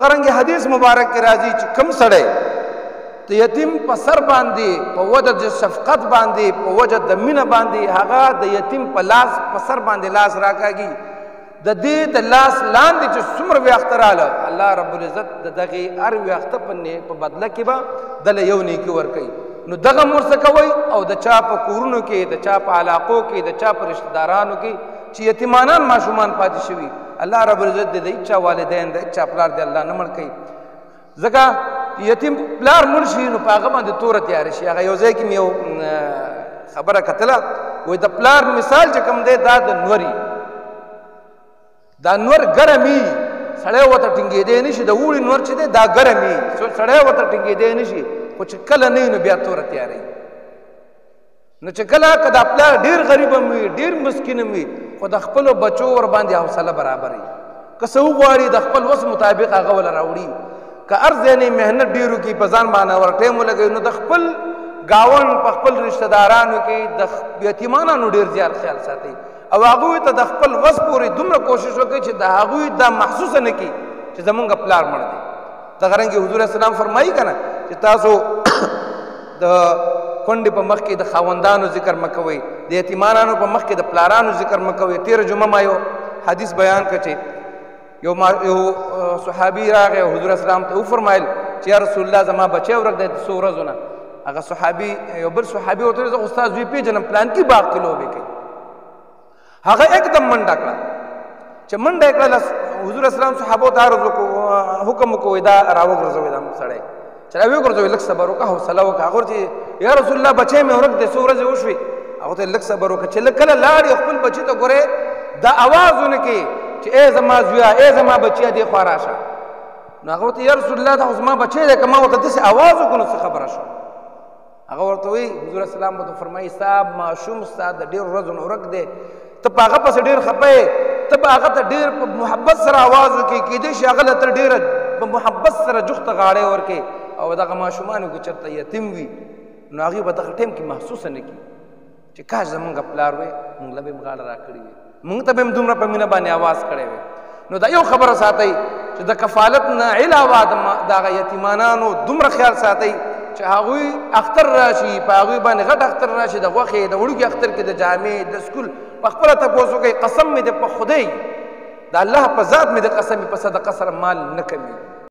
څرنګه حدیث مبارک کې راځي چې کم سړی د یتیم په سر باندې په وجه د شفقت باندې په وجه د مینه باندې هغه د یتیم په لاس په سر باندې لاس راکاږي د دې د لاس لاندې چې څومره وخت رااله الله رب العزت د دغه هر وخت په بدله کې به دله یو نیکي ورکوي نو دغه مرسته کوئ او د چا په کورونو کې د چا په علاقو کې د چا په رشته دارانو کې چې یتیمانان ماشومان پاتې شوي الله رب العزت د هیچا والدین د هیچا پلار دی الله نه مړ کوي ځکه یتیم پلار مړ شي نو په هغه باندې توره تیار شي هغه یو ځای کې مې یو خبره کتله وایي د پلار مثال چې کوم دی دا د نوري دا نور ګرم وي سړی ورته ټینګېدی نه شي د اوړي نور چې دی دا ګرم وي سړی ورته ټینګېدی نه شي خو چې کله نه وي نو بیا توره تیاروي نو چې کله که دا پلار ډېر غریب هم وي ډېر مسکین هم وي خو د خپلو بچو ورباندې حوصله برابر وي که څه وغواړي د خپل وس مطابق هغه ول راوړي که هر ځای نه محنت ډېر وکړي په ځان باندې ور ټایم ولګوي نو د خپل ګاونډ په خپل رشته دارانو کې د یتیمانانو ډېر زیات خیال ساتي او هغوی ته د خپل وس پورې دومره کوشش وکړي چې د هغوی دا محسوسه نه کړي چې زمونږ پلار مړ دی دغه رنګې حضور اسلام فرمایي که نه چې تاسو د کونډې په مخ کې د خاوندانو ذکر مه کوئ د یتیمانانو په مخ کې د پلارانو ذکر مه کوئ تېره جمعه ما یو حدیث بیان کړ چې یو صحابي راغی او حضور اسلام ته وفرمایل چې یا رسول الله زما بچی ورک دی څو ورځو نه هغه صحابي یو بل صحابي ورته ویل زه استاد زوی پېژنم پلانکي باغ کې لوبې کوي هغه एकदम منډه کړه چې منډه یې کړله حضور اسلام صحابو ته عرض وکړو حکم وکړو دا راوګرځوئ دا سړی چې راوګرځوئ لږ صبر وکړه حوصله وکړه هغه ورته یا رسول الله بچی مې ورک دی څو ورځې وشوې هغه ته لږ صبر وکړه چې لږ کله لاړې خپل بچي ته ګورې دا اواز ونه کړي چې ای زما زویه ای زما بچیه دې خوا راشه نو هغه ورته یا رسول الله دا خو زما بچی دی که ما ورته داسې اواز وکړو نو څه خبره شوه هغه ورته وایي حضور اسلام ورته فرمایي ستا ماشوم ستا د ډېرو ورځو نه ورک دی ته په هغه پسې ډېر خفه یې ته به هغه ته ډېر په محبت سره اواز وکړې کېدای شي هغه له ته ډېره په محبت سره جوخته غاړې ورکړې او دغه ماشومانو کې چېرته یتیم وي نو هغوی به دغه ټایم کې محسوسه نه کړي چې کاش زمونږ پلار وی مونږ له به یې غاړه راکړې وي مونږ ته به یې دومره په مینه باندې اواز کړی وی نو دا یو خبره ساتئ چې د کفالت نه علاوه د هغه یتیمانانو دومره خیال ساتئ چې هغوی اختر راشي په هغوی باندې غټ اختر راشي د غوښې د وړوکي اختر کې د جامې د سکول په خپله تپوس وکړئ قسم مې د په خدای د الله په ذات مې د قسم په صدقه سره مال نه کمي